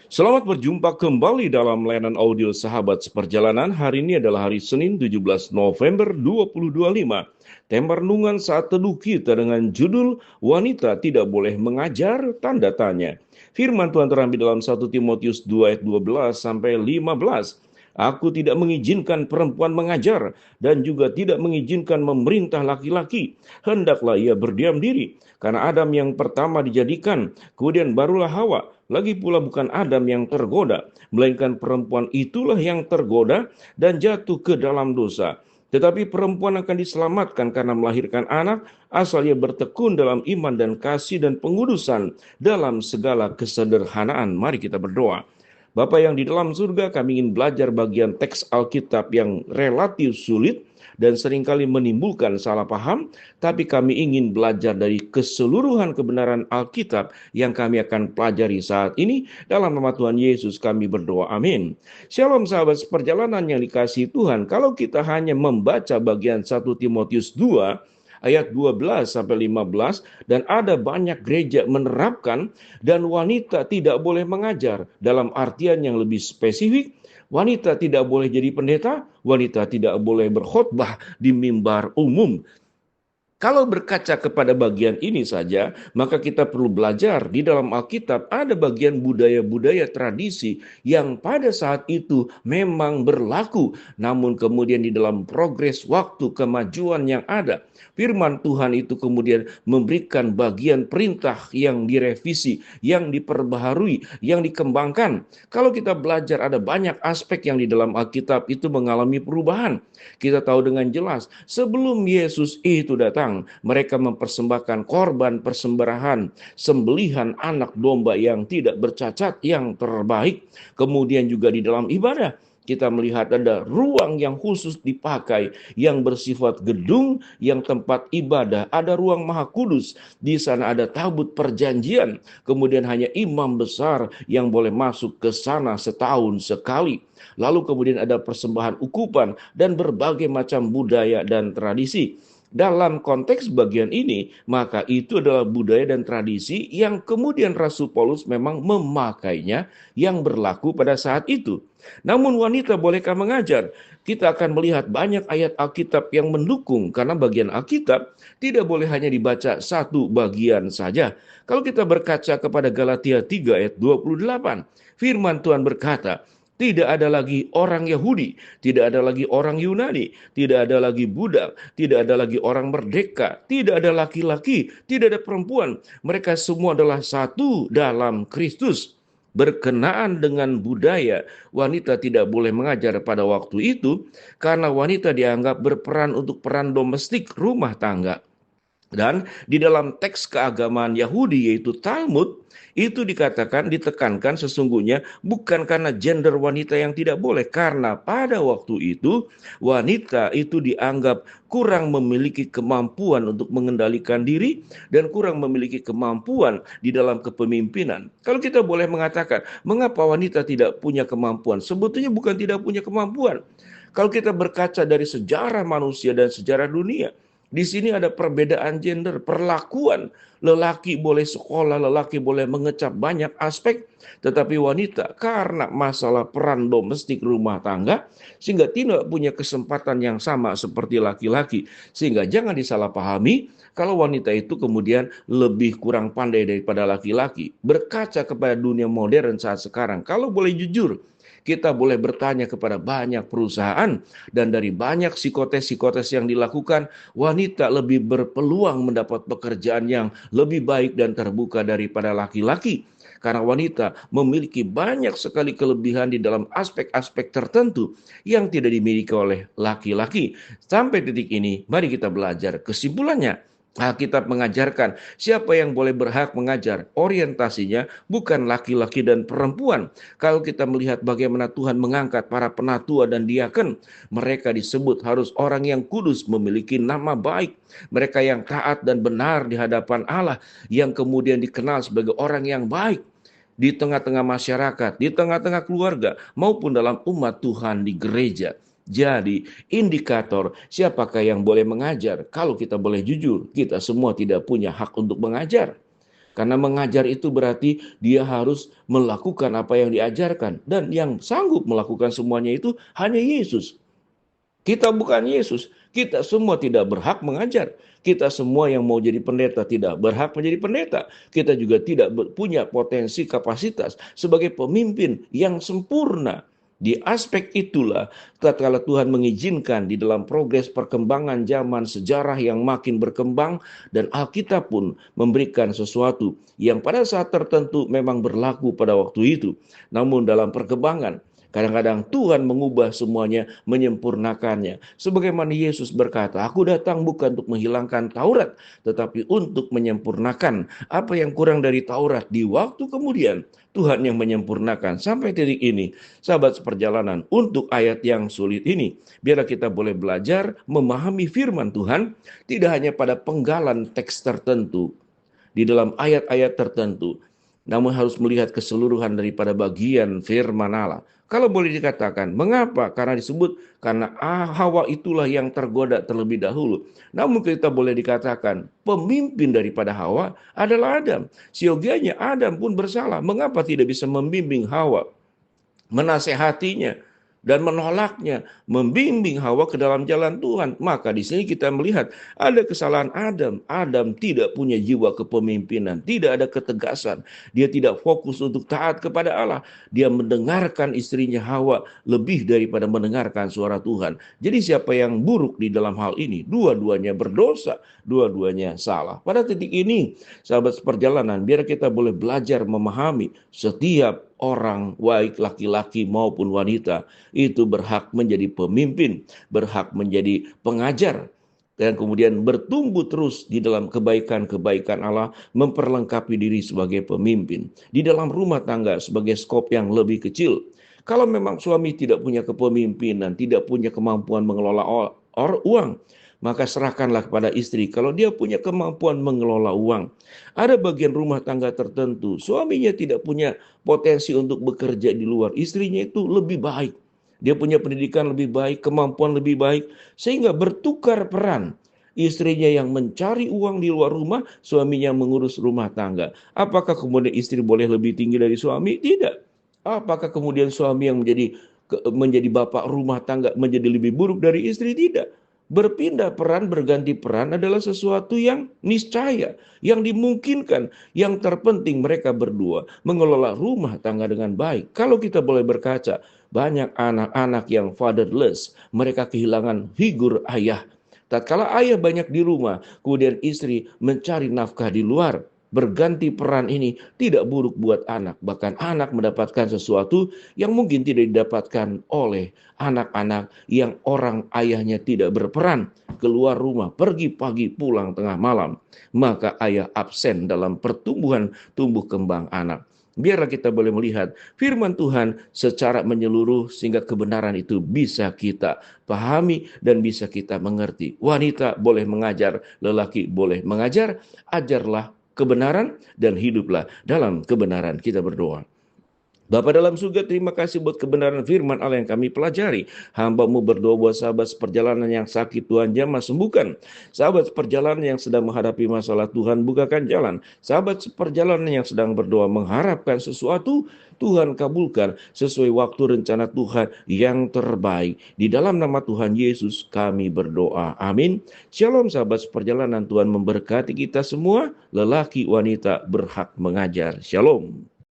Selamat berjumpa kembali dalam layanan audio Sahabat Seperjalanan. Hari ini adalah hari Senin 17 November 2025. Tema renungan saat teduh kita dengan judul Wanita Tidak Boleh Mengajar, Tanda Tanya. Firman Tuhan terambil dalam 1 Timotius 2 ayat 12 sampai 15. Aku tidak mengizinkan perempuan mengajar dan juga tidak mengizinkan memerintah laki-laki. Hendaklah ia berdiam diri. Karena Adam yang pertama dijadikan, kemudian barulah Hawa. Lagi pula bukan Adam yang tergoda, melainkan perempuan itulah yang tergoda dan jatuh ke dalam dosa. Tetapi perempuan akan diselamatkan karena melahirkan anak, asal ia bertekun dalam iman dan kasih dan pengudusan dalam segala kesederhanaan. Mari kita berdoa. Bapa yang di dalam surga, kami ingin belajar bagian teks Alkitab yang relatif sulit dan seringkali menimbulkan salah paham, tapi kami ingin belajar dari keseluruhan kebenaran Alkitab yang kami akan pelajari saat ini. Dalam nama Tuhan Yesus kami berdoa, amin. Shalom sahabat seperjalanan yang dikasihi Tuhan. Kalau kita hanya membaca bagian 1 Timotius 2 ayat 12 sampai 15, dan ada banyak gereja menerapkan dan wanita tidak boleh mengajar dalam artian yang lebih spesifik. Wanita tidak boleh jadi pendeta, wanita tidak boleh berkhotbah di mimbar umum. Kalau berkaca kepada bagian ini saja, maka kita perlu belajar di dalam Alkitab ada bagian budaya-budaya tradisi yang pada saat itu memang berlaku. Namun kemudian di dalam progres waktu kemajuan yang ada, firman Tuhan itu kemudian memberikan bagian perintah yang direvisi, yang diperbaharui, yang dikembangkan. Kalau kita belajar ada banyak aspek yang di dalam Alkitab itu mengalami perubahan. Kita tahu dengan jelas sebelum Yesus itu datang, mereka mempersembahkan korban persembarahan, sembelihan anak domba yang tidak bercacat, yang terbaik. Kemudian juga di dalam ibadah, kita melihat ada ruang yang khusus dipakai, yang bersifat gedung, yang tempat ibadah. Ada ruang maha kudus, di sana ada tabut perjanjian. Kemudian hanya imam besar yang boleh masuk ke sana setahun sekali. Lalu kemudian ada persembahan ukupan dan berbagai macam budaya dan tradisi. Dalam konteks bagian ini, maka itu adalah budaya dan tradisi yang kemudian Rasul Paulus memang memakainya yang berlaku pada saat itu. Namun wanita bolehkah mengajar? Kita akan melihat banyak ayat Alkitab yang mendukung, karena bagian Alkitab tidak boleh hanya dibaca satu bagian saja. Kalau kita berkaca kepada Galatia 3 ayat 28, firman Tuhan berkata, tidak ada lagi orang Yahudi, tidak ada lagi orang Yunani, tidak ada lagi budak, tidak ada lagi orang merdeka, tidak ada laki-laki, tidak ada perempuan. Mereka semua adalah satu dalam Kristus. Berkenaan dengan budaya, wanita tidak boleh mengajar pada waktu itu karena wanita dianggap berperan untuk peran domestik rumah tangga. Dan di dalam teks keagamaan Yahudi yaitu Talmud, itu ditekankan sesungguhnya bukan karena gender wanita yang tidak boleh. Karena pada waktu itu wanita itu dianggap kurang memiliki kemampuan untuk mengendalikan diri dan kurang memiliki kemampuan di dalam kepemimpinan. Kalau kita boleh mengatakan, mengapa wanita tidak punya kemampuan? Sebetulnya bukan tidak punya kemampuan. Kalau kita berkaca dari sejarah manusia dan sejarah dunia, di sini ada perbedaan gender, perlakuan. Lelaki boleh sekolah, lelaki boleh mengecap banyak aspek, tetapi wanita karena masalah peran domestik rumah tangga, sehingga tidak punya kesempatan yang sama seperti laki-laki. Sehingga jangan disalahpahami kalau wanita itu kemudian lebih kurang pandai daripada laki-laki. Berkaca kepada dunia modern saat sekarang, kalau boleh jujur, kita boleh bertanya kepada banyak perusahaan, dan dari banyak psikotes-psikotes yang dilakukan, wanita lebih berpeluang mendapat pekerjaan yang lebih baik dan terbuka daripada laki-laki. Karena wanita memiliki banyak sekali kelebihan di dalam aspek-aspek tertentu yang tidak dimiliki oleh laki-laki. Sampai titik ini, mari kita belajar kesimpulannya. Alkitab mengajarkan siapa yang boleh berhak mengajar. Orientasinya bukan laki-laki dan perempuan. Kalau kita melihat bagaimana Tuhan mengangkat para penatua dan diaken, mereka disebut harus orang yang kudus, memiliki nama baik. Mereka yang taat dan benar di hadapan Allah, yang kemudian dikenal sebagai orang yang baik di tengah-tengah masyarakat, di tengah-tengah keluarga, maupun dalam umat Tuhan di gereja. Jadi indikator siapakah yang boleh mengajar. Kalau kita boleh jujur, kita semua tidak punya hak untuk mengajar. Karena mengajar itu berarti dia harus melakukan apa yang diajarkan. Dan yang sanggup melakukan semuanya itu hanya Yesus. Kita bukan Yesus. Kita semua tidak berhak mengajar. Kita semua yang mau jadi pendeta tidak berhak menjadi pendeta. Kita juga tidak punya potensi kapasitas sebagai pemimpin yang sempurna. Di aspek itulah, tatkala Tuhan mengizinkan di dalam progres perkembangan zaman sejarah yang makin berkembang, dan Alkitab pun memberikan sesuatu yang pada saat tertentu memang berlaku pada waktu itu. Namun dalam perkembangan, kadang-kadang Tuhan mengubah semuanya, menyempurnakannya. Sebagaimana Yesus berkata, aku datang bukan untuk menghilangkan Taurat, tetapi untuk menyempurnakan apa yang kurang dari Taurat. Di waktu kemudian, Tuhan yang menyempurnakan. Sampai titik ini, sahabat seperjalanan, untuk ayat yang sulit ini, biarlah kita boleh belajar memahami firman Tuhan, tidak hanya pada penggalan teks tertentu, di dalam ayat-ayat tertentu, namun harus melihat keseluruhan daripada bagian firman Allah. Kalau boleh dikatakan, mengapa? Karena disebut, karena Hawa itulah yang tergoda terlebih dahulu. Namun kita boleh dikatakan, pemimpin daripada Hawa adalah Adam. Siogianya Adam pun bersalah. Mengapa tidak bisa membimbing Hawa, menasehatinya, dan menolaknya, membimbing Hawa ke dalam jalan Tuhan? Maka di sini kita melihat ada kesalahan Adam. Adam tidak punya jiwa kepemimpinan, tidak ada ketegasan. Dia tidak fokus untuk taat kepada Allah. Dia mendengarkan istrinya Hawa lebih daripada mendengarkan suara Tuhan. Jadi siapa yang buruk di dalam hal ini? Dua-duanya berdosa, dua-duanya salah. Pada titik ini, sahabat seperjalanan, biar kita boleh belajar memahami setiap orang, baik laki-laki maupun wanita, itu berhak menjadi pemimpin, berhak menjadi pengajar, dan kemudian bertumbuh terus di dalam kebaikan-kebaikan Allah, memperlengkapi diri sebagai pemimpin. Di dalam rumah tangga sebagai skop yang lebih kecil, kalau memang suami tidak punya kepemimpinan, tidak punya kemampuan mengelola uang, maka serahkanlah kepada istri kalau dia punya kemampuan mengelola uang. Ada bagian rumah tangga tertentu, suaminya tidak punya potensi untuk bekerja di luar, istrinya itu lebih baik. Dia punya pendidikan lebih baik, kemampuan lebih baik, sehingga bertukar peran. Istrinya yang mencari uang di luar rumah, suaminya mengurus rumah tangga. Apakah kemudian istri boleh lebih tinggi dari suami? Tidak. Apakah kemudian suami yang menjadi bapak rumah tangga menjadi lebih buruk dari istri? Tidak. Berpindah peran, berganti peran adalah sesuatu yang niscaya, yang dimungkinkan. Yang terpenting mereka berdua mengelola rumah tangga dengan baik. Kalau kita boleh berkaca, banyak anak-anak yang fatherless, mereka kehilangan figur ayah. Tatkala ayah banyak di rumah, kemudian istri mencari nafkah di luar, berganti peran ini tidak buruk buat anak. Bahkan anak mendapatkan sesuatu yang mungkin tidak didapatkan oleh anak-anak yang orang ayahnya tidak berperan. Keluar rumah, pergi pagi, pulang tengah malam. Maka ayah absen dalam pertumbuhan tumbuh kembang anak. Biarlah kita boleh melihat firman Tuhan secara menyeluruh sehingga kebenaran itu bisa kita pahami dan bisa kita mengerti. Wanita boleh mengajar, lelaki boleh mengajar. Ajarlah kebenaran dan hiduplah dalam kebenaran. Kita berdoa. Bapa dalam surga, terima kasih buat kebenaran firman Allah yang kami pelajari. Hamba-Mu berdoa buat sahabat seperjalanan yang sakit, Tuhan jamah sembuhkan. Sahabat seperjalanan yang sedang menghadapi masalah, Tuhan bukakan jalan. Sahabat seperjalanan yang sedang berdoa mengharapkan sesuatu, Tuhan kabulkan sesuai waktu rencana Tuhan yang terbaik. Di dalam nama Tuhan Yesus kami berdoa. Amin. Shalom sahabat seperjalanan, Tuhan memberkati kita semua. Lelaki wanita berhak mengajar. Shalom.